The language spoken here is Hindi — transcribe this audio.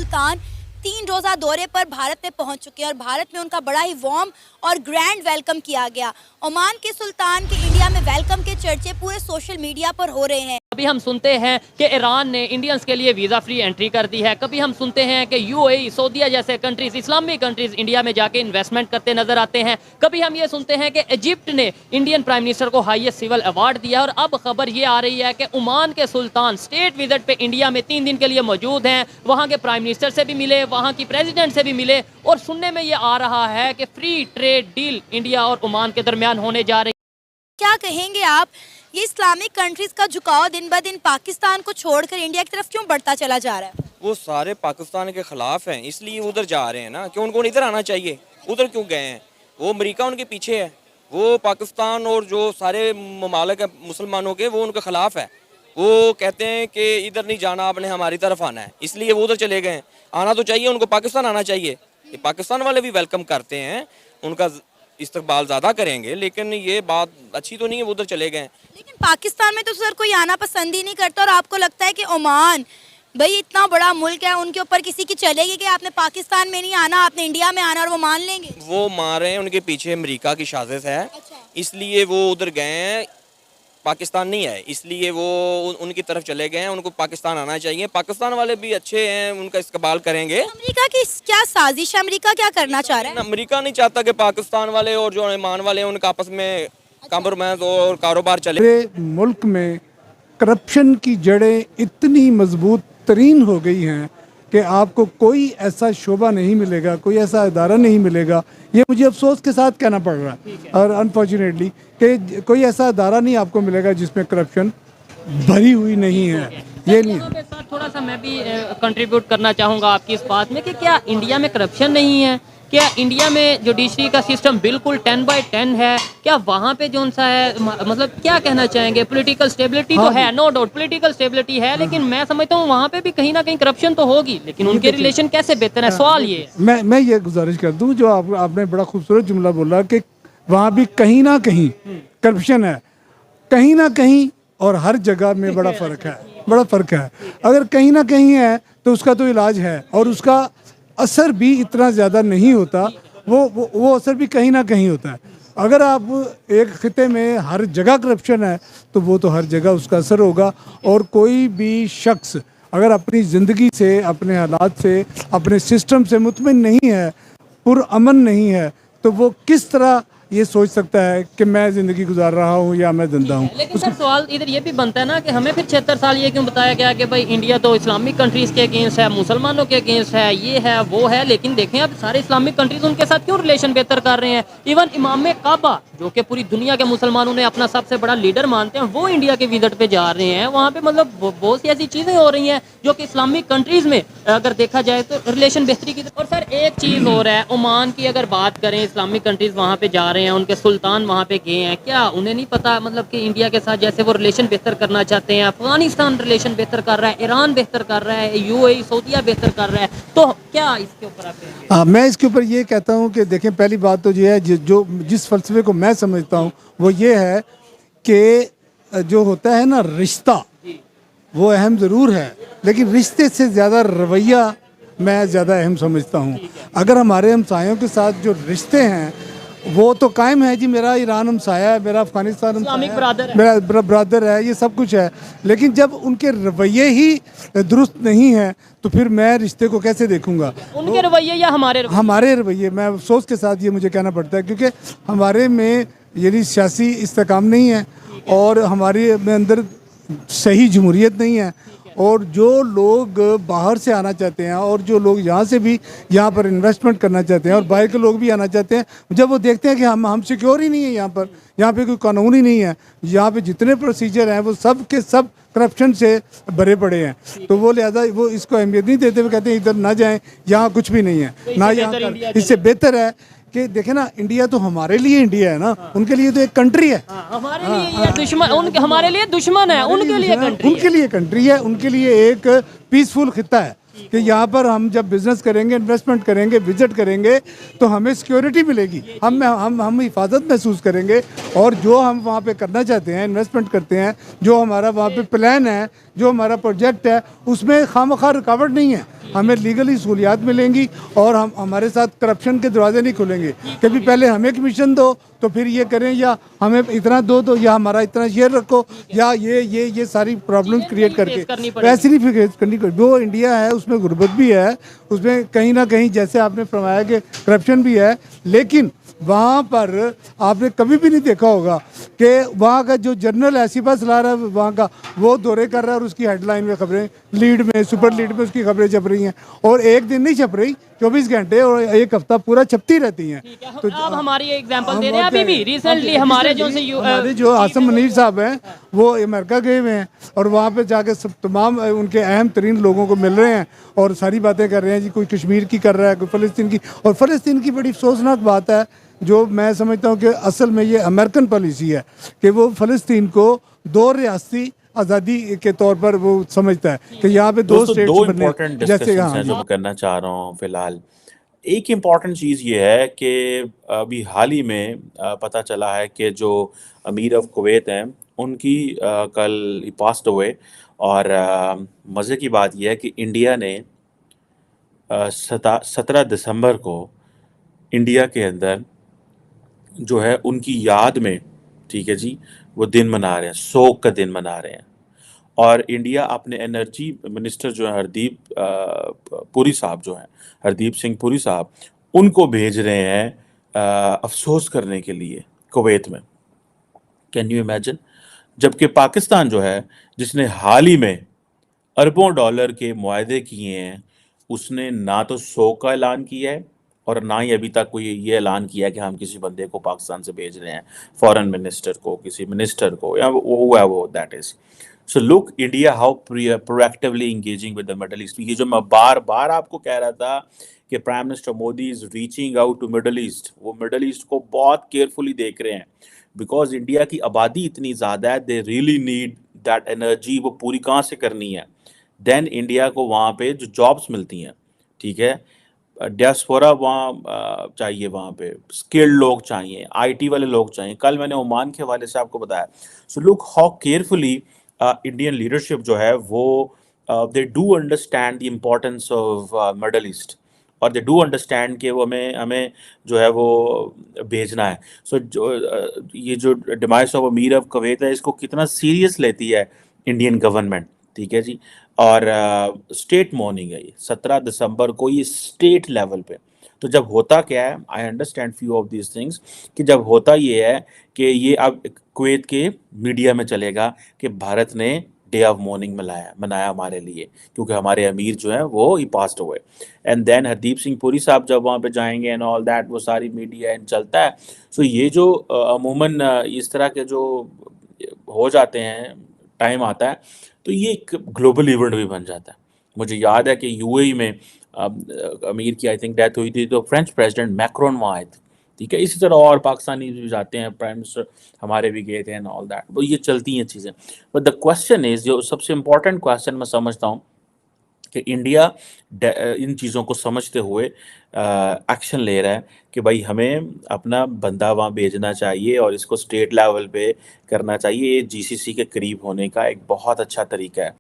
सुल्तान 3 रोज़ा दौरे पर भारत में पहुंच चुके हैं और भारत में उनका बड़ा ही वार्म और ग्रैंड वेलकम किया गया। ओमान के सुल्तान के इंडिया में वेलकम के चर्चे पूरे सोशल मीडिया पर हो रहे हैं। कभी हम सुनते हैं कि ईरान ने इंडियंस के लिए वीज़ा फ्री एंट्री कर दी है, कभी हम सुनते हैं कि यूएई, सऊदीया जैसे कंट्रीज, इस्लामी कंट्रीज इंडिया में जाके इन्वेस्टमेंट करते नजर आते हैं। कभी हम ये सुनते हैं कि इजिप्ट ने इंडियन प्राइम मिनिस्टर को हाईएस्ट सिविल अवार्ड दिया। और अब खबर ये आ रही है कि ओमान के सुल्तान स्टेट विजिट पे इंडिया में 3 दिन के लिए मौजूद हैं। वहाँ के प्राइम मिनिस्टर से भी मिले, वहाँ की प्रेसिडेंट से भी मिले और सुनने में ये आ रहा है कि फ्री ट्रेड डील इंडिया और ओमान के दरमियान होने जा रही। क्या कहेंगे आप, ये इस्लामिक कंट्रीज का झुकाव दिन ब दिन पाकिस्तान को छोड़कर इंडिया की तरफ क्यों बढ़ता चला जा रहा है? वो सारे पाकिस्तान के खिलाफ हैं, इसलिए उधर जा रहे हैं ना, कि उनको इधर आना चाहिए। उधर क्यों गए हैं? वो अमेरिका उनके पीछे है, वो पाकिस्तान और जो सारे ममालिक है मुसलमानों के, वो उनके खिलाफ है। वो कहते हैं कि इधर नहीं जाना, आपने हमारी तरफ आना है, इसलिए वो उधर चले गए हैं। आना तो चाहिए उनको, पाकिस्तान आना चाहिए। ये पाकिस्तान वाले भी वेलकम करते हैं, उनका इस्तकबाल ज़्यादा करेंगे, लेकिन ये बात अच्छी तो नहीं है वो उधर चले गए। लेकिन पाकिस्तान में तो सर कोई आना पसंद ही नहीं करता और आपको लगता है कि ओमान भाई इतना बड़ा मुल्क है, उनके ऊपर किसी की चलेगी कि आपने पाकिस्तान में नहीं आना, आपने इंडिया में आना, और वो मान लेंगे? वो मान रहे हैं, उनके पीछे अमेरिका की साजिश है। अच्छा। इसलिए वो उधर गए हैं, पाकिस्तान नहीं है, इसलिए वो उनकी तरफ चले गए हैं। उनको पाकिस्तान आना चाहिए। पाकिस्तान वाले भी अच्छे हैं, उनका इस्तकबाल करेंगे। अमेरिका की क्या साजिश है? अमेरिका क्या करना चाह रहा है? अमेरिका नहीं चाहता कि पाकिस्तान वाले और जो ओमान वाले हैं उनका आपस में कॉम्प्रोमाइज और कारोबार चले। पूरे मुल्क में करप्शन की जड़ें इतनी मजबूत तरीन हो गई हैं कि आपको कोई ऐसा शोबा नहीं मिलेगा, कोई ऐसा इदारा नहीं मिलेगा, ये मुझे अफसोस के साथ कहना पड़ रहा है और अनफॉर्चुनेटली, कि कोई ऐसा इदारा नहीं आपको मिलेगा जिसमें करप्शन भरी हुई नहीं है। ये नहीं है। थोड़ा सा मैं भी कंट्रीब्यूट करना चाहूँगा आपकी इस बात में कि क्या इंडिया में करप्शन नहीं है? क्या इंडिया में जुडिशरी का सिस्टम बिल्कुल 10/10 है? क्या वहाँ पे जो सा है, मतलब क्या कहना चाहेंगे? पॉलिटिकल स्टेबिलिटी तो है, नो डाउट पॉलिटिकल स्टेबिलिटी है, लेकिन मैं समझता हूँ वहाँ पे भी कहीं ना कहीं करप्शन तो होगी, लेकिन उनके रिलेशन कैसे बेहतर है? सवाल ये है। मैं ये गुजारिश कर दूं, जो आपने बड़ा खूबसूरत जुमला बोला कि वहाँ भी कहीं ना कहीं करप्शन है, कहीं ना कहीं, और हर जगह में बड़ा फ़र्क है, बड़ा फ़र्क है। अगर कहीं ना कहीं है तो उसका तो इलाज है और उसका असर भी इतना ज़्यादा नहीं होता, वो असर भी कहीं ना कहीं होता है। अगर आप एक खिते में हर जगह करप्शन है तो वो तो हर जगह उसका असर होगा। और कोई भी शख्स अगर अपनी ज़िंदगी से, अपने हालात से, अपने सिस्टम से मुतमिन नहीं है, पुरअमन नहीं है, तो वो किस तरह ये सोच सकता है कि मैं ज़िंदगी गुजार रहा हूँ या मैं जिंदा हूँ? लेकिन सर सवाल इधर ये भी बनता है ना कि हमें फिर 76 साल ये क्यों बताया गया कि भाई इंडिया तो इस्लामिक कंट्रीज़ के अगेंस्ट है, मुसलमानों के अगेंस्ट है, ये है वो है, लेकिन देखें अब सारे इस्लामिक कंट्रीज़ उनके साथ क्यों रिलेशन बेहतर कर रहे हैं? इवन इमाम काबा जो कि पूरी दुनिया के मुसलमानों ने अपना सबसे बड़ा लीडर मानते हैं, वो इंडिया के विजिट पे जा रहे हैं। वहाँ पे मतलब बहुत सी ऐसी चीज़ें हो रही हैं जो कि इस्लामिक कंट्रीज़ में अगर देखा जाए तो रिलेशन बेहतरी की। और सर एक चीज़ हो रहा है, ओमान की अगर बात करें, इस्लामिक कंट्रीज़ वहाँ पे जा रहे हैं, उनके सुल्तान वहाँ पे गए हैं, क्या उन्हें नहीं पता मतलब कि इंडिया के साथ जैसे वो रिलेशन बेहतर करना चाहते हैं? अफगानिस्तान रिलेशन बेहतर कर रहा है, ईरान बेहतर कर रहा है, यूएई, सऊदीया बेहतर कर रहा है, तो क्या इसके ऊपर आप कहेंगे? मैं इसके ऊपर ये कहता हूँ कि देखें, पहली बात तो ये है, जो जिस फलसफे को मैं समझता हूँ वो ये है कि जो होता है ना रिश्ता, वो अहम ज़रूर है, लेकिन रिश्ते से ज़्यादा रवैया मैं ज़्यादा अहम समझता हूँ। अगर हमारे हमसायों के साथ जो रिश्ते हैं वो तो कायम है जी, मेरा ईरान हमसाया है, मेरा अफगानिस्तान हमसाया है, मेरा ब्रदर है, ये सब कुछ है, लेकिन जब उनके रवैये ही दुरुस्त नहीं है तो फिर मैं रिश्ते को कैसे देखूंगा? उनके रवैये या हमारे रवैये? मैं अफसोस के साथ ये मुझे कहना पड़ता है, क्योंकि हमारे में यानी सियासी इस्तेकाम नहीं है और हमारे में अंदर सही जमहूरियत नहीं है। और जो लोग बाहर से आना चाहते हैं और जो लोग यहाँ से भी यहाँ पर इन्वेस्टमेंट करना चाहते हैं और बाहर के लोग भी आना चाहते हैं, जब वो देखते हैं कि हम सिक्योर ही नहीं है यहाँ पे कोई कानून ही नहीं है, यहाँ पे जितने प्रोसीजर हैं वो सब के सब करप्शन से भरे पड़े हैं, तो वो लिहाजा वो इसको अहमियत नहीं देते, वो कहते हैं इधर ना जाएं, यहाँ कुछ भी नहीं है ना, यहाँ इससे बेहतर है कि देखे ना, इंडिया तो हमारे लिए इंडिया है ना, उनके लिए तो एक कंट्री है। हमारे लिए ये दुश्मन, उनके हमारे लिए दुश्मन है, उनके लिए कंट्री है, उनके लिए एक पीसफुल खिता है कि यहाँ पर हम जब बिजनेस करेंगे, इन्वेस्टमेंट करेंगे, विजिट करेंगे तो हमें सिक्योरिटी मिलेगी, हम हिफाजत महसूस करेंगे, और जो हम वहाँ पे करना चाहते हैं, इन्वेस्टमेंट करते हैं, जो हमारा वहाँ पे प्लान है जो हमारा प्रोजेक्ट है उसमें खामखा रुकावट नहीं है, हमें लीगली सहूलियात मिलेंगी और हम हमारे साथ करप्शन के दरवाजे नहीं खुलेंगे। कभी पहले हमें कमीशन दो तो फिर ये करें, या हमें इतना दो तो या हमारा इतना शेयर रखो, या ये सारी प्रॉब्लम्स क्रिएट करके वैसे नहीं फेस करनी पड़ेगी। वो इंडिया है उसमें गुर्बत भी है, उसमें कहीं ना कहीं जैसे आपने फरमाया कि करप्शन भी है, लेकिन वहाँ पर आपने कभी भी नहीं देखा होगा कि वहाँ का जो जनरल ऐसी सलाह रहा है वहाँ का, वो दौरे कर रहा है और उसकी हेडलाइन में खबरें, लीड में, सुपर लीड में उसकी खबरें छप रही हैं, और एक दिन नहीं छप रही, 24 घंटे और एक हफ्ता पूरा छपती रहती हैं। तो आप हमारी एग्जांपल दे रहे हैं। अभी भी रिसेंटली हमारे जो आसम मुनीर साहब हैं वो अमेरिका गए हुए हैं और वहाँ पे जाके सब तमाम उनके अहम तरीन लोगों को मिल रहे हैं और सारी बातें कर रहे हैं जी। कोई कश्मीर की कर रहा है, कोई फ़लस्तीन की, और फ़लस्तीन की बड़ी अफसोसनाक बात है जो मैं समझता हूँ कि असल में ये अमेरिकन पॉलिसी है कि वो फ़लस्तीन को दो रियासती आज़ादी के तौर पर वो समझता है कि यहाँ पे दो स्टेट्स दो बनने, इम्पोर्टेंट जैसे डिस्कशंस हैं जो मैं करना चाह रहा हूँ फिलहाल। एक इम्पॉर्टेंट चीज़ ये है कि अभी हाल ही में पता चला है कि जो अमीर ऑफ कुवैत हैं उनकी कल पास्ट हुए, और मज़े की बात यह है कि इंडिया ने 17 दिसंबर को इंडिया के अंदर जो है उनकी याद में, ठीक है जी, वो दिन मना रहे हैं, शोक का दिन मना रहे हैं। और इंडिया अपने एनर्जी मिनिस्टर जो है पुरी साहब जो हैं, हरदीप सिंह पुरी साहब, उनको भेज रहे हैं अफसोस करने के लिए कुवैत में। Can you imagine? जबकि पाकिस्तान जो है जिसने हाल ही में अरबों डॉलर के मुआहदे किए हैं, उसने ना तो शोक का ऐलान किया है और ना ही अभी तक कोई ये ऐलान किया है कि हम किसी बंदे को पाकिस्तान से भेज रहे हैं, फॉरेन मिनिस्टर को, किसी मिनिस्टर को, या वो that is. So look India how proactively engaging with the middle east. ये जो मैं बार बार आपको कह रहा था कि prime minister Modi is reaching out to Middle East, वो मिडल ईस्ट को बहुत केयरफुली देख रहे हैं, बिकॉज इंडिया की आबादी इतनी ज़्यादा है, they really need that energy. वो पूरी कहाँ से करनी है? देन इंडिया को वहाँ पे जो जॉब्स मिलती हैं, ठीक है, डियास्पोरा वहाँ चाहिए, वहाँ पे स्किल्ड लोग चाहिए, आईटी वाले लोग चाहिए। कल मैंने ओमान के हवाले से आपको बताया। So look how carefully Indian leadership जो है वो they do understand the importance of middle east, और दे डू अंडरस्टैंड कि वो हमें हमें जो है वो भेजना है। सो ये जो डिमाइस ऑफ अमीर ऑफ कुवैत है, इसको कितना सीरियस लेती है इंडियन गवर्नमेंट, ठीक है जी। और स्टेट मॉर्निंग है ये 17 दिसंबर को, ये स्टेट लेवल पे। तो जब होता क्या है, I understand few of these things, कि जब होता ये है कि ये अब कुवैत के मीडिया में चलेगा कि भारत ने डे ऑफ मॉर्निंग मनाया हमारे लिए, क्योंकि हमारे अमीर जो हैं वो ही पास्ट हुए। एंड देन हरदीप सिंह पुरी साहब जब वहाँ पे जाएंगे एंड ऑल दैट, वो सारी मीडिया एंड चलता है। सो ये जो अमूमन इस तरह के जो हो जाते हैं, टाइम आता है, तो ये एक ग्लोबल इवेंट भी बन जाता है। मुझे याद है कि यूएई में अमीर की आई थिंक डेथ हुई थी, तो फ्रेंच प्रेसिडेंट मैक्रोन वहाँ आए थे, ठीक है। इसी तरह और पाकिस्तानी भी जाते हैं, प्राइम मिनिस्टर हमारे भी गए थे एंड ऑल दैट, वो ये चलती हैं चीज़ें। बट द क्वेश्चन इज, जो सबसे इम्पोर्टेंट क्वेश्चन मैं समझता हूँ कि इंडिया इन चीज़ों को समझते हुए एक्शन ले रहा है कि भाई हमें अपना बंदा वहाँ भेजना चाहिए और इसको स्टेट लेवल पे करना चाहिए। ये जीसीसी के करीब होने का एक बहुत अच्छा तरीका है।